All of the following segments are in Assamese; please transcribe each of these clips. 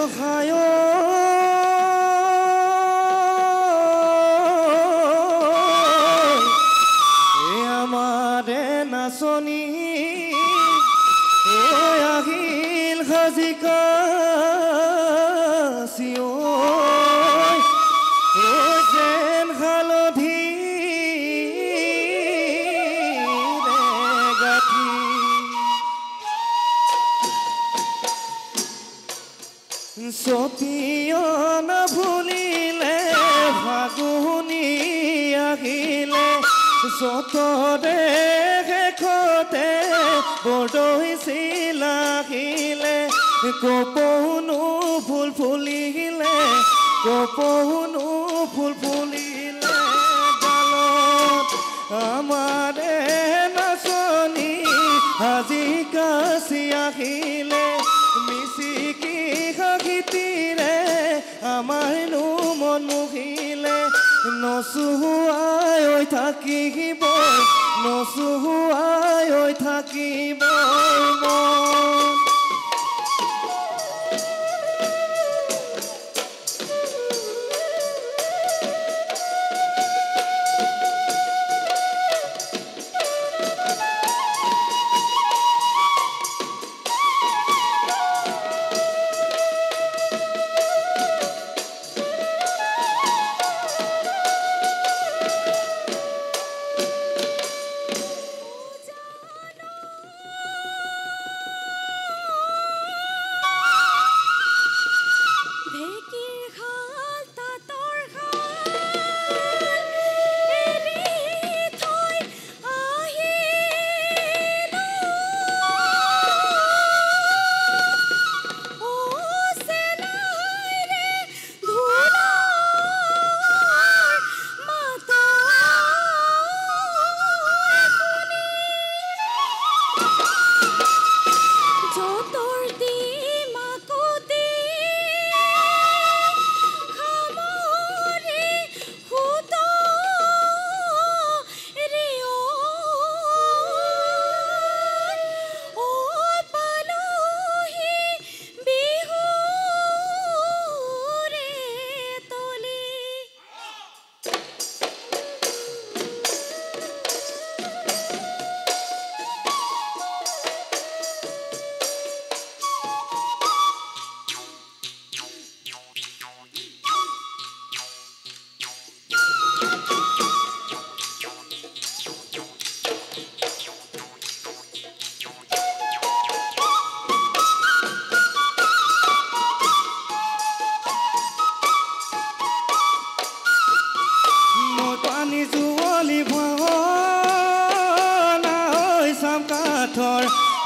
গোসাঁই আমাৰে নাচনী আহিল সাজিকা যেন হালধি গাঠি সতীয়ন ভুলিলে ফাগুনি আহিলে সতৰে শেষতে বৰদৈচিল আহিলে কপৌনো ফুল ফুলিলে কপৌনো ফুল ফুলিলে ডালত আমাৰে নাচনী আজি কাছি আহিলে মিচিকি সাগীতিৰে আমাৰনো মন মুহিলে নচুৱাই থাকিব নচুৱাই থাকিব মন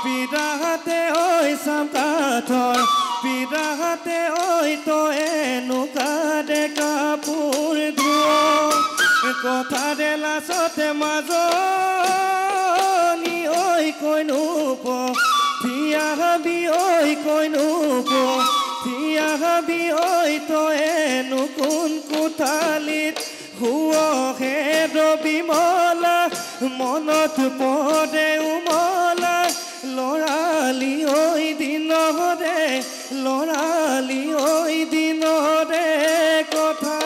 পিৰাহাতে ঐ চাম কাঠৰ পিৰাহাতে ঐ তই এনেকুৱা দে কাপোৰ ধুৱ কথাৰে লাচতে মাজনী ঐ কৈনো থিয়া হাবি ঐ কৈনো থিয়া হাবি ঐ তই এনো কোন কোঠালিত শুৱহে বিমলা মনত পৰে উমলা লৰালি ঐ দিনৰে লৰালি ঐ দিনৰে কথা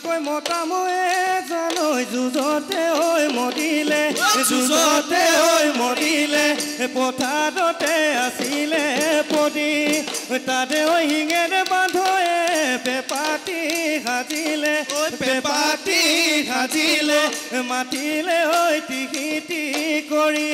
কৈ মতা ময়ে জানৈ যুজতে হৈ মৰিলে যুজতে হৈ মৰিলে পথাৰতে আছিলে পদি তাতে ঐ শিঙেৰে বান্ধয়ে পেপাতি সাজিলে পেপাতি সাজিলে মাতিলে ঐ টিকিটি কৰি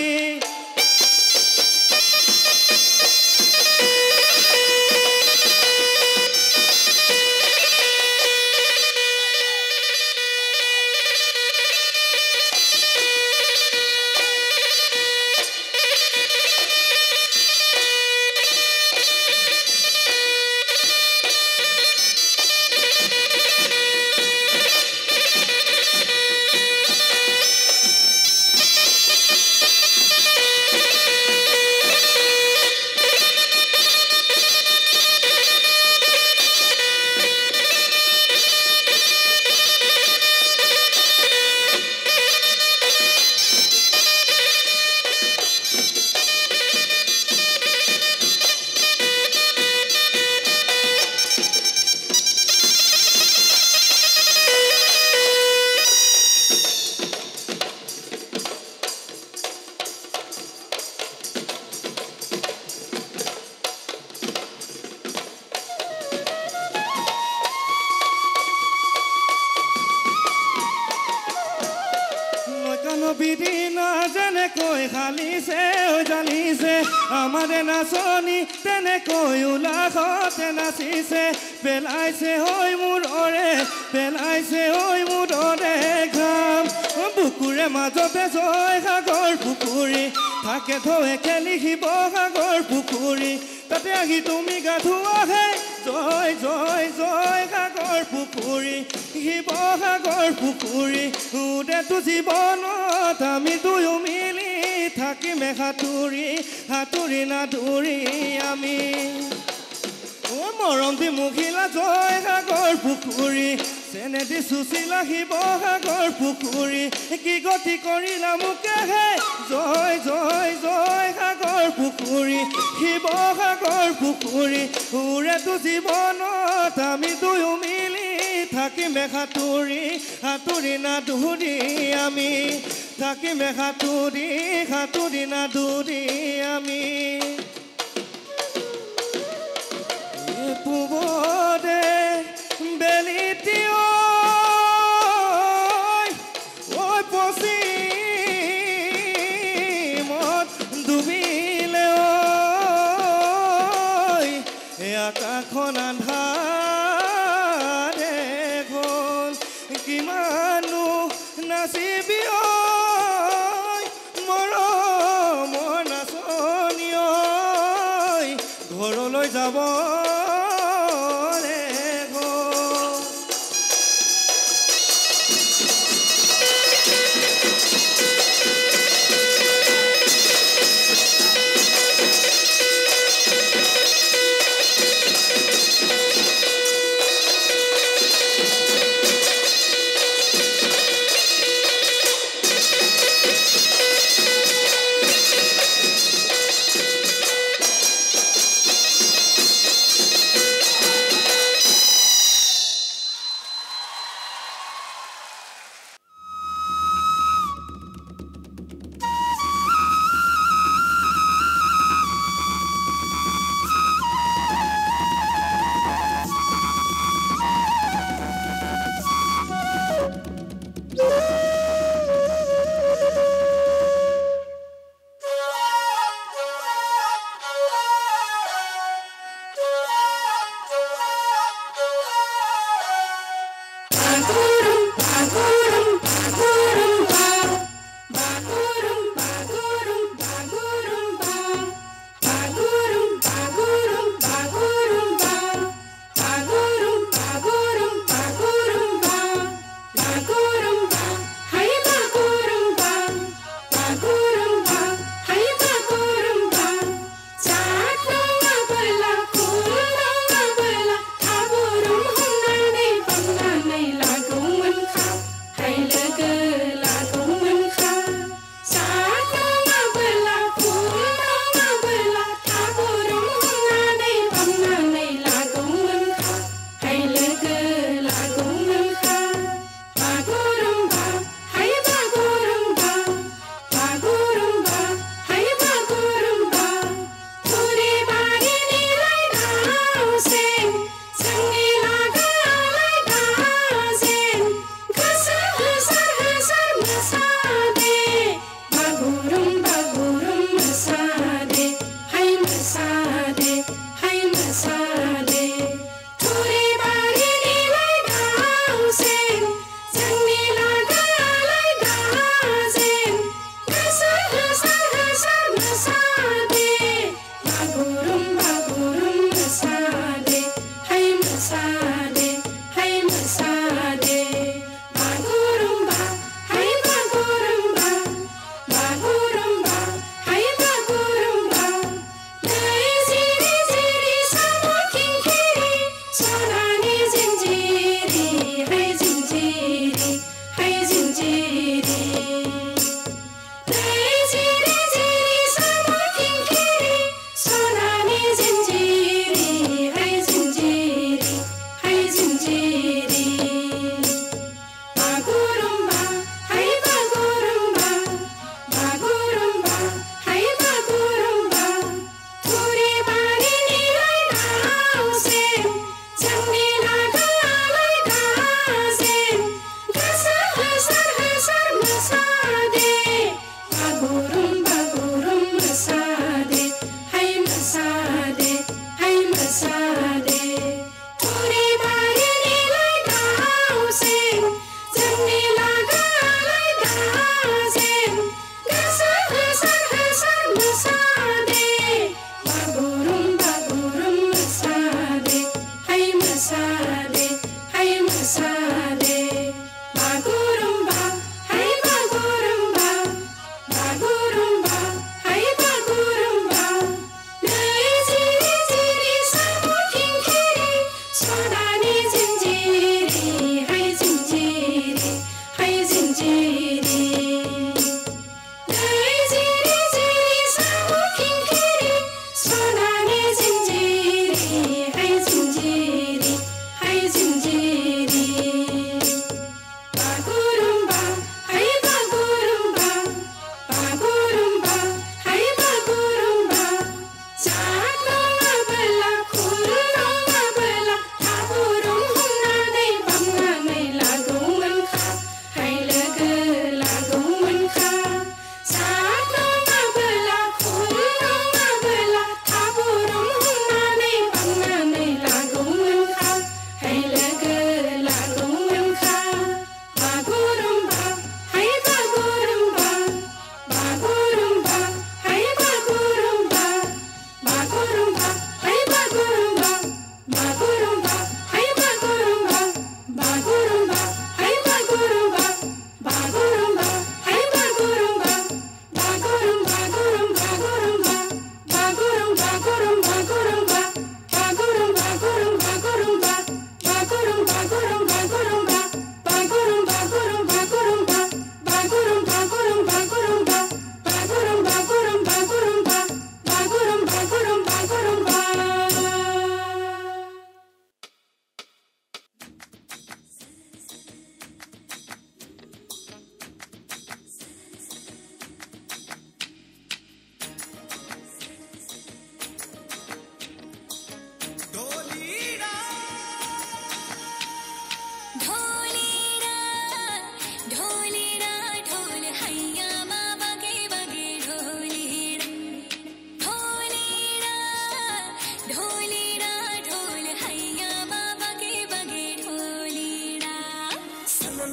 বিদিনা যেনেকৈ খালিছে জালিছে আমাৰে নাচনি তেনেকৈ উলাহতে নাচিছে পেলাইছে হৈ মূৰৰে পেলাইছে হৈ মূৰৰে ঘাম বুকুৰে মাজতে জয় সাগৰ পুখুৰী থাকে থৈ খেলি শিৱসাগৰ পুখুৰী তাতে আহি তুমি গা ধুৱাহে জয় জয় জয় সাগৰ পুখুৰী শিৱসাগৰ পুখুৰী উদেটো জীৱনত আমি দুয়ো মিলি থাকিমে সাঁতুৰি সাঁতুৰি নাদুৰি আমি মৰম দি মুখিলা জয় সাগৰ পুখুৰী চেনেদি চুচিলা শিৱসাগৰ পুখুৰী কি গতি কৰিলা মোকেহে জয় জয় জয় সাগৰ পুখুৰী শিৱসাগৰ পুখুৰী উৰেটো জীৱনত আমি দুয়ো মিলি থাকিমে সাঁতুৰি সাঁতুৰি নাদুৰি আমি থাকিমে সাঁতুৰি সাঁতুৰি নাদুৰি আমি পূবতে বেলিটি ঐ পশ্চিমত ডুবিলে ঐ আকাশখন আন্ধাৰে হ'ল কিমানো নাচিবি ঐ মৰমৰ নাচনি ঐ ঘৰলৈ যাব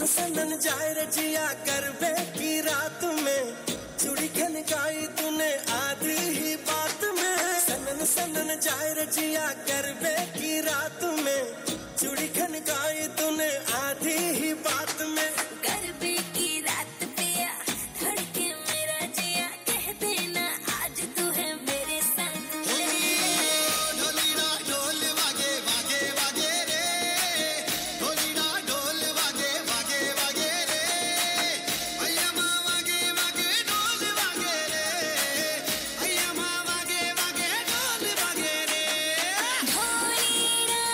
सनन जाए रजिया गरबे की रात में चूड़ी खनकाई तूने आधी ही बात में। सनन सनन जाए रजिया गरबे की रात में चूड़ी खनकाई तूने आधी ही बात में। गरबे की रात पिया धड़के मेरा जिया कह देना आज तू है मेरे संग। ढोलीरा ढोल वागे वागे वागे रे, ढोलीरा ढोल वागे वागे वागे रे, भैया माँ वागे वागे ढोल वागे रे, भैया माँ वागे वागे ढोल वागे रे। ढोलीरा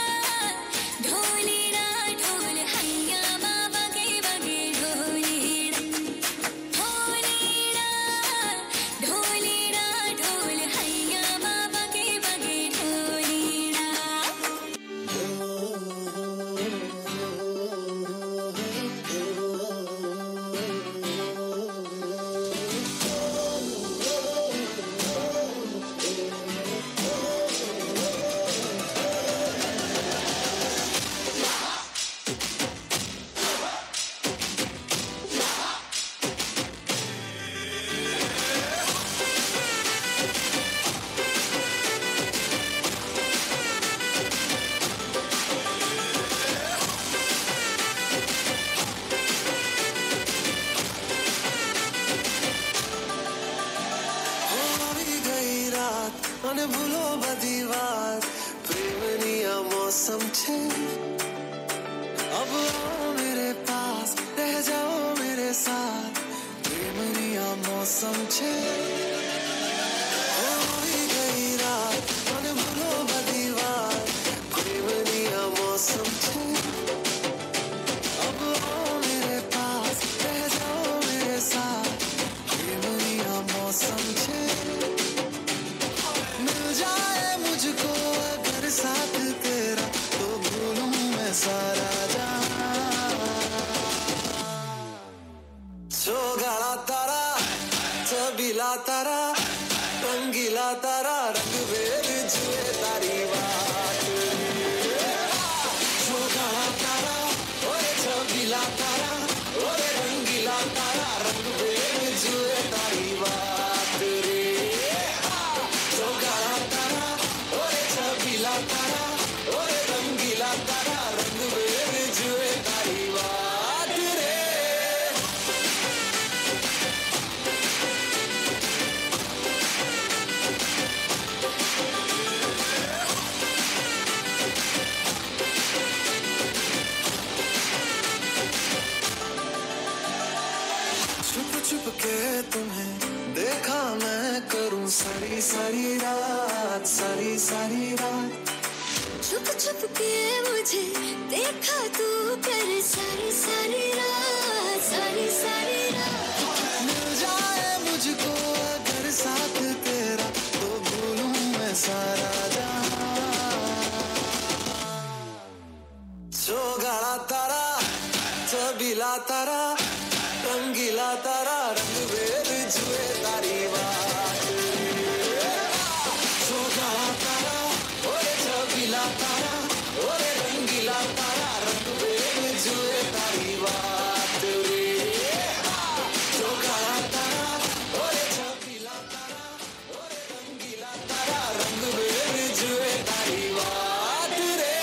ढोलीरा ढोल हैया माँ बगे बगे ढोलीरा। ढोलीरा ढोलीरा ढोल हैया माँ बगे बगे ढोलीरा। આવી ગઈ રાત અને ભૂલો બધી વાત પ્રેમની આ મૌસમ છે। अब आओ मेरे पास रह जाओ मेरे साथ प्रेमनी आ मौसम छे। આવી ગઈ રાત અને ભૂલો બધી વાત પ્રેમની આ મૌસમ છે। अब आओ मेरे पास रह जाओ मेरे साथ प्रेमनी आ मौसम छे। मिल जाए मुझको अगर साथ सारी सारी रात छुप छुप के मुझे देखा तू कर सारी सारी रात मिल जाए मुझको अगर साथ तेरा तो भूलूं मैं सारा जहां सोगाड़ा तारा चबीला तारा रंगीला तारा रंग बेर जुए तारी बात सोगाड़ा तारा ओरे चबीला तारा ओरे रंगीला तारा रंग बेर जुए तारी बात रे सोगाड़ा तारा ओरे चबीला तारा ओरे रंगीला तारा रंग बेर जुए तारी बात रे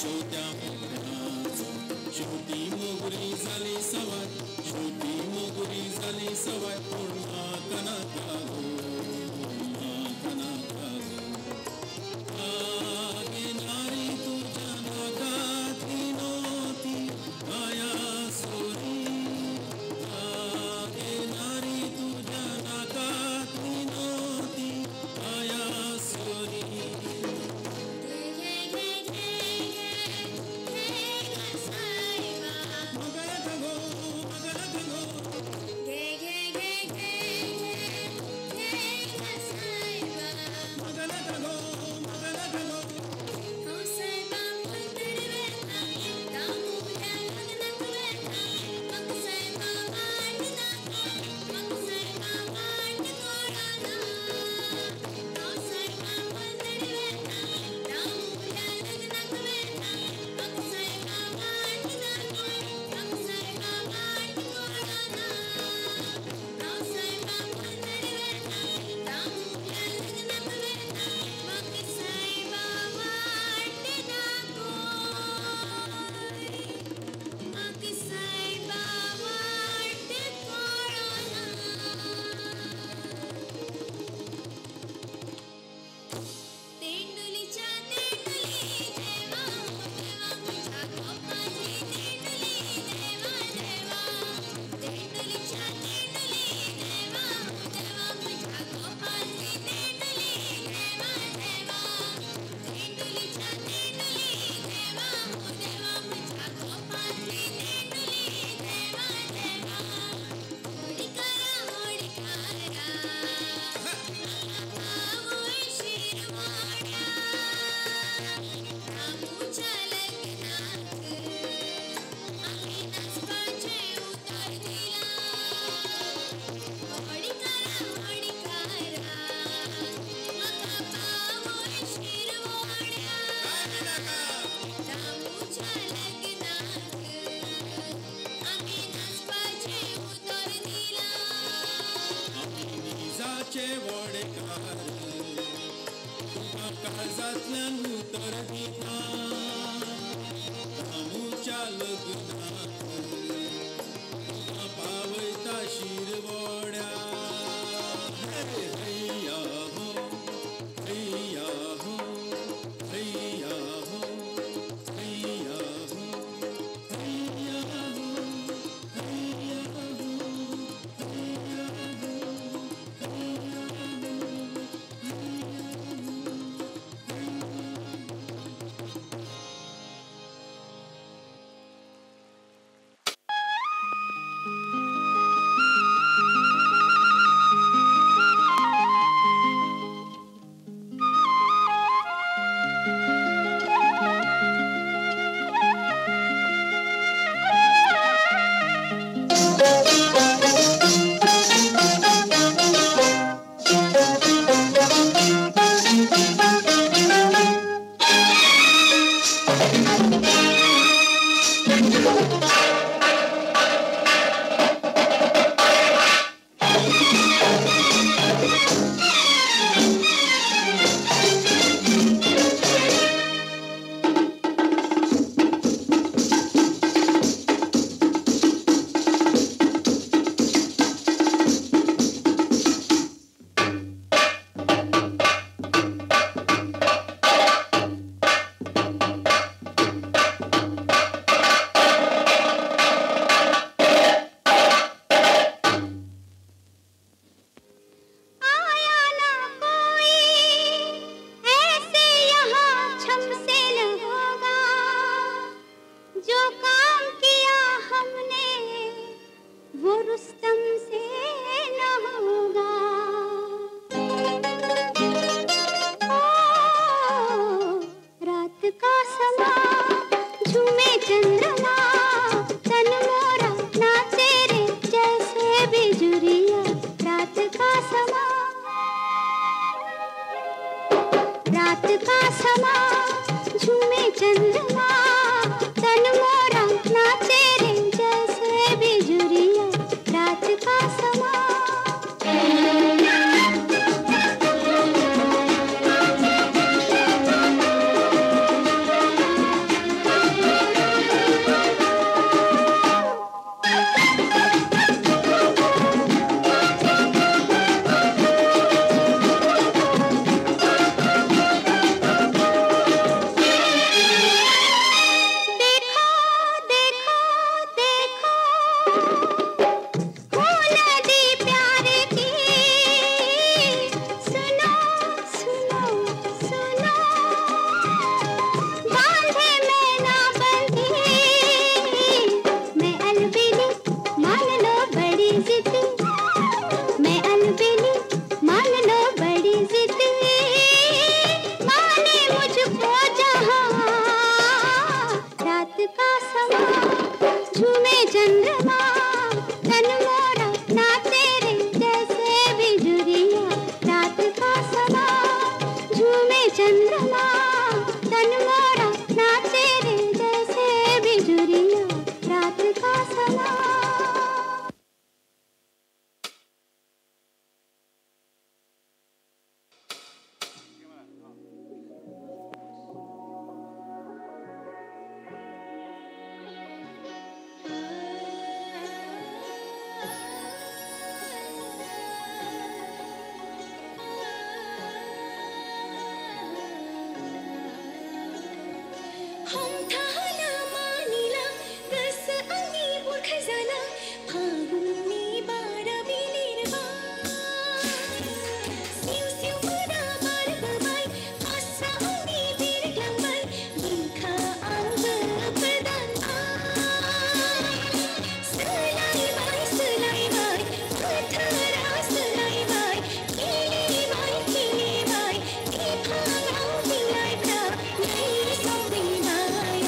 छोट्या मोगऱ्याचो शेवटी मोगरी झाली सवाय शेवटी मोगरी झाली सवाय पूर्ण नाका नाका गो नाका नाका गो आगे नारी तुझ्या नाकातली नव्हती माया सोरी आगे नारी तुझ्या नाकातली नव्हती माया सोरी काळजातल्यान उतर दिता रामूच्या लग्नाक पावयता शिरवड्या हैया हो हैया हो हैया हो हैया हो हैया हो हैया चंद्रमा तन मोरा ना तेरे जैसे बिजुरिया रात का समा झूमे चंद्रमा तन मोरा ना तेरे जैसे बिजुरिया रात का समा हम ठाला मानिला रस अंगी उर खजाना फागुनी बारा बिलिरवा सिउ सिउ मुरा बार बबाई आसा अंगी बीर ग्लंबाई बिखा अंग प्रदान सलाई बाई पथरा सलाई बाई केली बाई की भागाओ बिलाई प्रा नहीं सोती बाई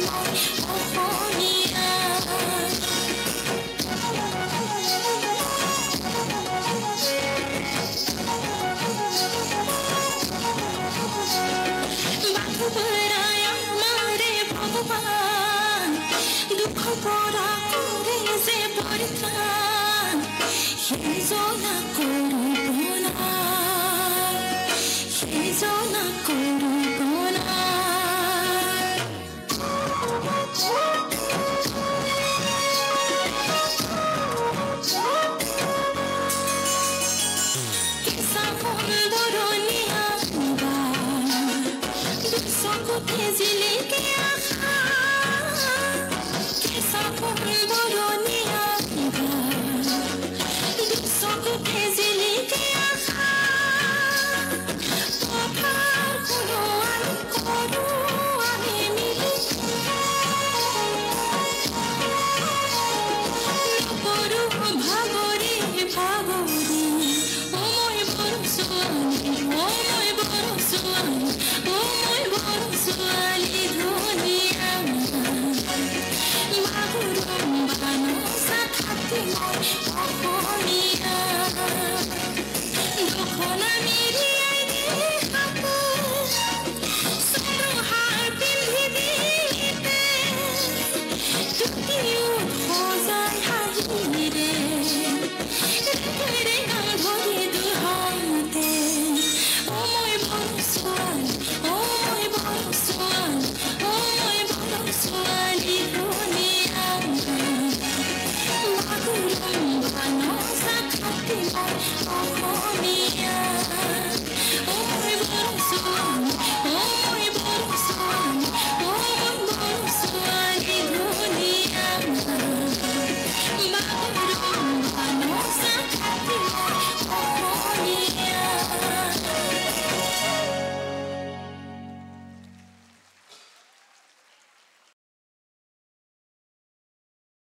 মই অসমীয়া বাহুবৰাই আমাৰে ভগৱান দুখ পৰা কৰে যে পৰিত্ৰাণ সেইজনা কৰিব না সেইজনা কৰিব না কেঁচা সুন্দৰণীয়া চকুতে জিলিকে আশা কেঁচা সুন্দৰণীয়া চকুতে জিলিকে আশা পথাৰ কোনোৱান কৰো আমি মিলি নকৰো ভাগৰি ভাগৰি মই বৰ ছোৱালী মই বৰ ছোৱালী মই বৰ ছোৱালী ধুনীয়া বাগুৰুম্বা নচা খাতি মই অসমীয়া দখনা মেৰিয়াই কাপোৰ চৰুহাৰ পিন্ধি দিতে টুকিও সজাই হাঁহিৰে ৰেঙা ধৰি দুহাতে মই বৰ ছোৱালী মই বৰ ছোৱালী মই বৰ ছোৱালী ধুনীয়া বাগুৰুম্বা নচা খাতি মই অসমীয়া মই বৰ ছোৱালী